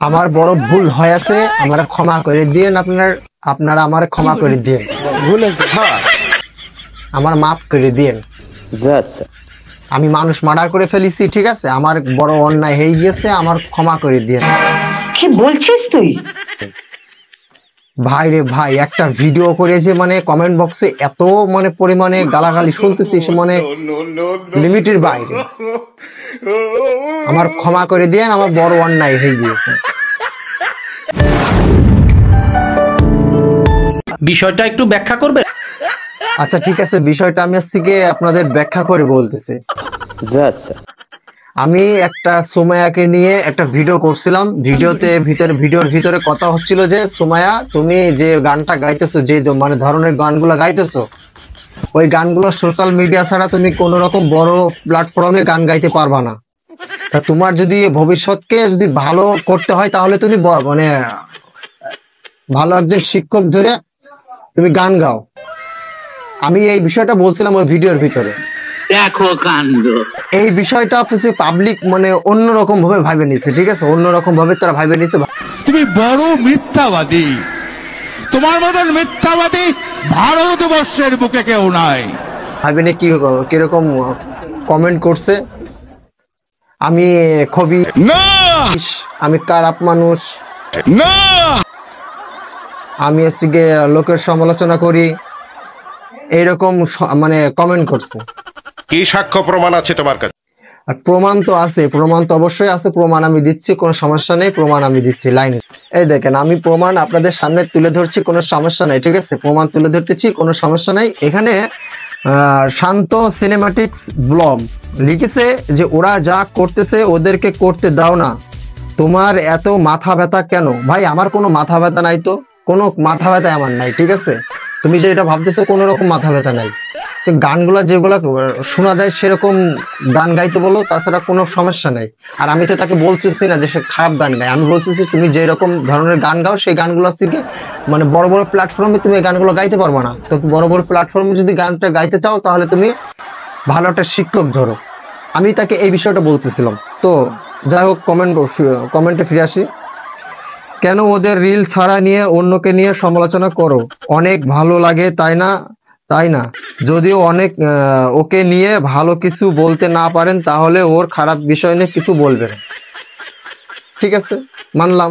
আমার বড় ভুল হয়েছে, আমারে ক্ষমা করে দিয়েন। আপনারা আমারে ক্ষমা করে দিয়েন, ভুল আছে আমার মাফ করে দিয়েন। আমি মানুষ মার্ডার করে ফেলেছি, ঠিক আছে, আমার বড় অন্যায় হয়ে গিয়েছে, আমার ক্ষমা করে দিয়েন। কি বলছিস তুই? ভাই রে ভাই, একটা ভিডিও করেছে, মানে কমেন্ট বক্সে এত মানে পরিমাণে গালাগালি শুনতেছি, মানে লিমিটের বাইরে। আমার ক্ষমা করে দিয়েন, আমার বড় অন্যায় হয়ে গিয়েছে। বিষয়টা একটু ব্যাখ্যা করবে? আচ্ছা ঠিক আছে, বিষয়টা আমি আজকে আপনাদের ব্যাখ্যা করে বলতেছি। আমি একটা সুমাইয়াকে নিয়ে একটা ভিডিও করছিলাম। ভিডিওর ভিতরে কথা হচ্ছিল যে, সুমাইয়া তুমি যে গানটা গাইতেছো, যে মানে ধরনের গানগুলো গাইতেছো, ওই গানগুলো সোশ্যাল মিডিয়া ছাড়া তুমি কোনো রকম বড় প্ল্যাটফর্মে গান গাইতে পারবা না। তা তোমার যদি ভবিষ্যৎকে যদি ভালো করতে হয়, তাহলে তুমি মানে ভালো একজন শিক্ষক ধরে তুমি গান গাও। আমি এই বিষয়টা বলছিলাম ওই ভিডিওর ভিতরে। দেখো কাণ্ড। এই বিষয়টা পাবলিক মানে অন্যরকম ভাবে ভাবে নিছে, ঠিক আছে, অন্যরকম ভাবে তারা ভাবে নিছে। তুমি বড় মিথ্যাবাদী, তোমার মতন মিথ্যাবাদী ভারতবর্ষের বুকে কেউ নাই। ভাবে নিয়ে কিরকম কমেন্ট করছে, আমি খুবই না, আমি খারাপ মানুষ, না, আমি হচ্ছে লোকের সমালোচনা করি, এইরকম মানে কমেন্ট করছে। কি সাক্ষ্য প্রমাণ আছে তোমার কাছে? আর প্রমাণ তো আছে, প্রমাণ তো অবশ্যই আছে, প্রমাণ আমি দিচ্ছি, কোনো সমস্যা নেই, প্রমাণ আমি দিচ্ছি লাইনে। এই দেখেন, আমি প্রমাণ আপনাদের সামনে তুলে ধরছি, কোনো সমস্যা নেই, ঠিক আছে, প্রমাণ তুলে ধরতেছি, কোনো সমস্যা নেই। এখানে শান্ত সিনেমাটিক্স ব্লগ লিখেছে যে ওরা যা করতেছে ওদেরকে করতে দাও না, তোমার এত মাথা ব্যথা কেন? ভাই আমার কোনো মাথা ব্যথা নাই, তো কোনো মাথা ব্যথা আমার নাই, ঠিক আছে, তুমি যে এটা ভাবতেছো কোনো রকম মাথা ব্যথা নাই। গানগুলা যেগুলা শোনা যায় সেরকম গান গাইতে বলো, তাছাড়া কোনো সমস্যা নেই। আর আমি তো তাকে বলতেছি না যে সে খারাপ গান গায়, আমি বলতেছি তুমি যেরকম ধরনের গান গাও সেই গানগুলো থেকে মানে বড় বড় প্ল্যাটফর্মে তুমি এই গানগুলো গাইতে পারবে না। তো বড় বড় প্ল্যাটফর্মে যদি গানটা গাইতে চাও, তাহলে তুমি ভালো একটা শিক্ষক ধরো। আমি তাকে এই বিষয়টা বলতেছিলাম। তো যাই হোক, কমেন্টে ফিরে আসি। কেন ওদের রিল ছাড়া নিয়ে অন্যকে নিয়ে সমালোচনা করো? অনেক ভালো লাগে তাই না? যদিও অনেক ওকে নিয়ে ভালো কিছু বলতে না পারেন, তাহলে ওর খারাপ বিষয় নিয়ে কিছু বলবেন। ঠিক আছে, মানলাম,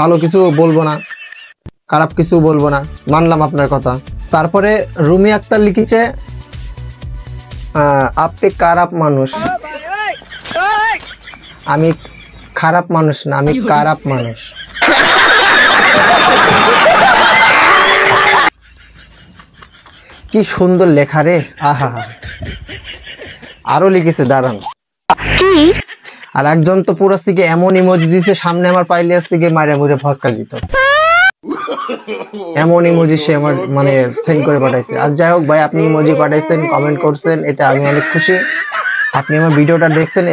ভালো কিছু বলবো না, খারাপ কিছু বলবো না, মানলাম আপনার কথা। তারপরে রুমি আক্তার লিখেছে, আপনি খারাপ মানুষ। আমি খারাপ মানুষ না, আমি খারাপ মানুষ। কি সুন্দর লেখা রে, আহা। আরো লিখেছে, দাঁড়ান। আর একজন তো পুরো থেকে এমন ইমোজি দিছে, সামনে আমার পাইলে থেকে মারে মুড়ে ফসকা দিত, এমন ইমোজি সে আমার মানে সেন্ড করে পাঠাইছে। আর যাই হোক ভাই, আপনি ইমোজি পাঠাইছেন, কমেন্ট করছেন, এতে আমি অনেক খুশি। আপনি আমার ভিডিওটা দেখছেন,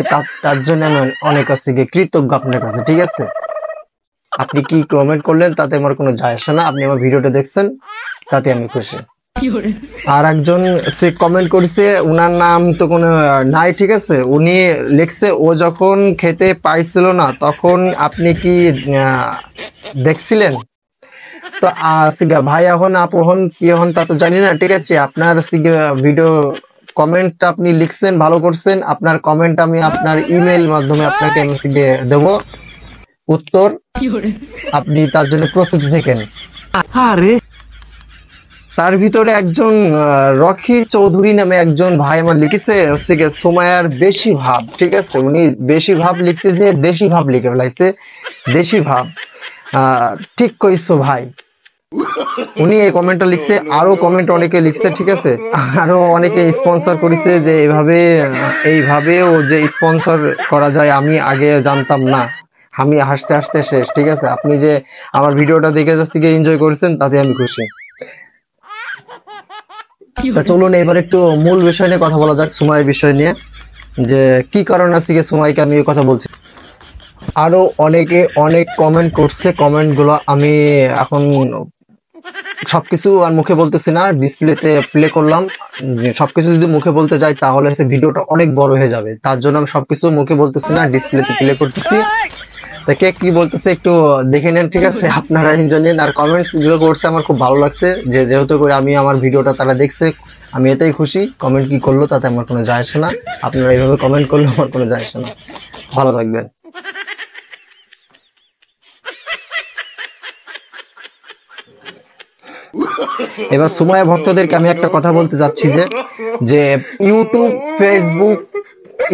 তার জন্য আমি অনেক কৃতজ্ঞ আপনার কাছে, ঠিক আছে। আপনি কি কমেন্ট করলেন তাতে আমার কোনো যায় আসে না, আপনি আমার ভিডিওটা দেখছেন, তাতে আমি খুশি। আর একজন সে কমেন্ট করেছে, উনার নাম তো কোনো নাই, ঠিক আছে, উনি লিখছে, ও যখন খেতে পাইছিল না তখন আপনি কি দেখছিলেন? তো ভাই এখন আপন কি হন তা তো জানি না, ঠিক আছে, আপনার ভিডিও কমেন্ট আপনি লিখছেন, ভালো করছেন, আপনার কমেন্ট আমি আপনার ইমেল মাধ্যমে আপনাকে দেব উত্তর, আপনি তার জন্য প্রস্তুতি থাকেন। তার ভিতরে একজন রকি চৌধুরী নামে একজন ভাই আমার লিখেছে সুমাইয়ার বেশি ভাব, ঠিক আছে, উনি বেশি ভাব লিখতে যে দেশি ভাব লিখে ফেলাইছে, দেশি ভাব। ঠিক কইছো ভাই, উনি এই কমেন্টটা লিখছে, আরো কমেন্ট অনেকে লিখছে, ঠিক আছে, আরো অনেকে স্পন্সর করেছে যে এইভাবে ও যে স্পন্সর করা যায় আমি আগে জানতাম না। আমি হাসতে হাসতে শেষ, ঠিক আছে, আপনি যে আমার ভিডিওটা দেখে যাচ্ছি এনজয় করেছেন, তাতে আমি খুশি। চলুন এবার একটু মূল বিষয় নিয়ে কথা বলা যাক, সুমাইয়ের বিষয় নিয়ে, যে কি কারণ আছে সুমাইকে আমি এই কথা বলছি। আরো অনেকে অনেক কমেন্ট করছে, কমেন্ট গুলো আমি এখন সবকিছু আর মুখে বলতেছি না, ডিসপ্লেতে প্লে করলাম। সবকিছু যদি মুখে বলতে যাই তাহলে ভিডিওটা অনেক বড় হয়ে যাবে, তার জন্য আমি সবকিছু মুখে বলতেছি না, ডিসপ্লেতে প্লে করতেছি। তো কে কি বলতেছে একটু দেখে নেন, ঠিক আছে? আপনারা এনজয় নিন। আর কমেন্টস গুলো করছে আমার খুব ভালো লাগছে, যে যেহেতু করে আমি আমার ভিডিওটা তারা দেখছে, আমি এটাই খুশি। কমেন্ট কি করলো তাতে আমার কোনো যায় আসে না, আপনারা এইভাবে কমেন্ট করলে আমার কোনো যায় আসে না। ভালো থাকবেন। এবার সুমাইয়া ভক্তদেরকে আমি একটা কথা বলতে যাচ্ছি, যে YouTube, Facebook,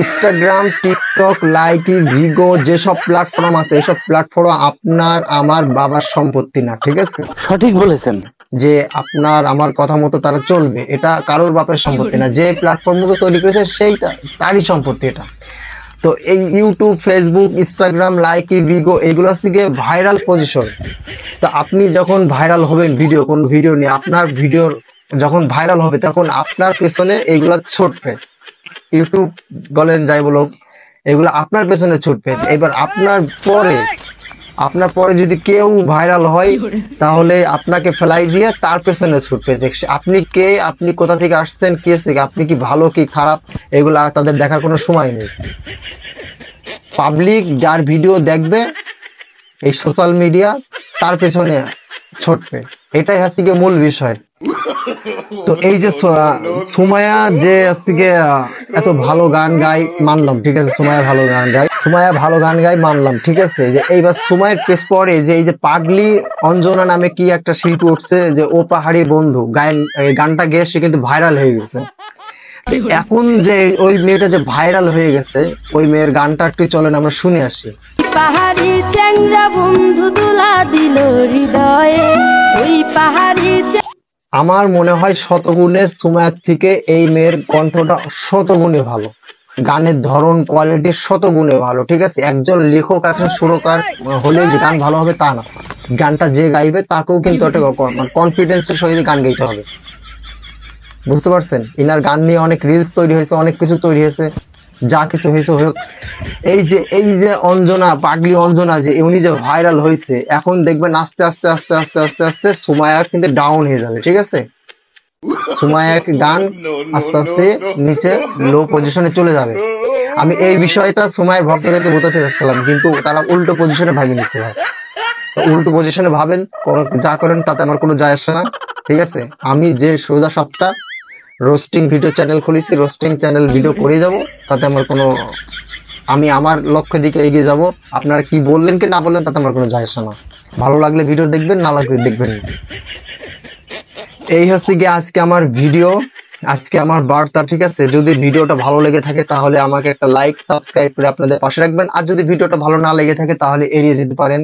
Instagram, TikTok, Likee, Vigo যেসব প্ল্যাটফর্ম আছে, এসব প্ল্যাটফর্ম আপনার আমার বাবার সম্পত্তি না, ঠিক আছে? সঠিক বলেছেন। যে আপনার আমার কথা মতো তারা চলবে, এটা কারোর বাপের সম্পত্তি না। যে প্ল্যাটফর্মগুলো তৈরি করেছে তারই সম্পত্তি এটা। তো এই ইউটিউব, ফেসবুক, ইনস্টাগ্রাম, লাইকি, ভিগো এগুলো হচ্ছে গিয়ে ভাইরাল পজিশন। তো আপনি যখন ভাইরাল হবেন কোন ভিডিও নিয়ে, আপনার ভিডিও যখন ভাইরাল হবে তখন আপনার পেছনে এগুলা ছুটবে। ইউটিউব বলেন যাই বলো, এগুলো আপনার পেছনে ছুটবে। এবার আপনার পরে যদি কেউ ভাইরাল হয়, তাহলে আপনাকে ফেলাই দিয়ে তার পেছনে ছুটবে। দেখছি আপনি কে, আপনি কোথা থেকে আসছেন, কে থেকে, আপনি কি ভালো কি খারাপ, এগুলা তাদের দেখার কোনো সময় নেই। পাবলিক যার ভিডিও দেখবে এই সোশ্যাল মিডিয়া, তার পেছনে ছুটবে, এটাই হচ্ছে গিয়ে মূল বিষয়। তো এই যে সুমাইয়া যে আজকে এত ভালো গান গায় মানলাম, ঠিক আছে? সুমাইয়া ভালো গান গায় মানলাম, ঠিক আছে? যে এইবার সুমাইয়ের পেছ পরে যে এই যে পাগলি অঞ্জনা নামে কি একটা শিল্পী উঠছে, যে ও পাহাড়ি বন্ধু গানটা গেয়ে সে কিন্তু ভাইরাল হয়ে গেছে। এখন যে ওই মেয়েটা যে ভাইরাল হয়ে গেছে, ওই মেয়ের গানটা একটু চলেন আমরা শুনে আসি। পাহাড়ি চ্যাংরা বন্ধু তুলা দিল হৃদয়ে, ওই পাহাড়ি। আমার মনে হয় শতগুণে সুমাইয়ার থেকে এই মেয়ের কণ্ঠটা শতগুণে ভালো, গানের ধরন, কোয়ালিটি শতগুণে ভালো, ঠিক আছে? একজন লেখক, একজন সুরকার হলে যে গান ভালো হবে তা না, গানটা যে গাইবে তাকেও কিন্তু একটা কনফিডেন্সের সহিত গান গাইতে হবে, বুঝতে পারছেন? ইনার গান নিয়ে অনেক রিলস তৈরি হয়েছে, অনেক কিছু তৈরি হয়েছে, যা কিছু হয়েছে হোক। এই যে অঞ্জনা, পাগলি অঞ্জনা যে উনি যে ভাইরাল হয়েছে, এখন দেখবেন আস্তে আস্তে আস্তে আস্তে আস্তে আস্তে সুমাইয়া কিন্তু ডাউন হয়ে যাবে, ঠিক আছে? সুমাইয়ার গান আস্তে আস্তে নিচে লো পজিশনে চলে যাবে। আমি এই বিষয়টা সুমাইয়ার ভক্তদেরকে বোঝাতে চাচ্ছিলাম, কিন্তু তারা উল্টো পজিশনে ভাবি নিচ্ছে। ভাই, উল্টো পজিশনে ভাবেন, যা করেন তাতে আমার কোনো যায় আসে না, ঠিক আছে? আমি যে সোজা সপ্তা রোস্টিং ভিডিও চ্যানেল খুলেছি, রোস্টিং চ্যানেল ভিডিও করে যাব, তাতে আমার কোনো, আমি আমার লক্ষ্যের দিকে এগিয়ে যাব। আপনারা কি বললেন কি না বললেন তাতে আমার কোনো যায় আসে না। ভালো লাগলে ভিডিও দেখবেন, না লাগলে দেখবেন না। এই হচ্ছে গিয়ে আজকে আমার ভিডিও, আজকে আমার বার্তা, ঠিক আছে? যদি ভিডিওটা ভালো লেগে থাকে তাহলে আমাকে একটা লাইক, সাবস্ক্রাইব করে আপনাদের পাশে রাখবেন। আর যদি ভিডিওটা ভালো না লেগে থাকে তাহলে এড়িয়ে যেতে পারেন।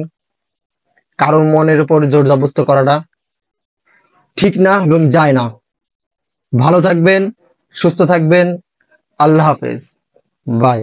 কারোর মনের উপর জোর জবরদস্তি করাটা ঠিক না এবং যায় না। ভালো থাকবেন, সুস্থ থাকবেন। আল্লাহ হাফেজ, বাই।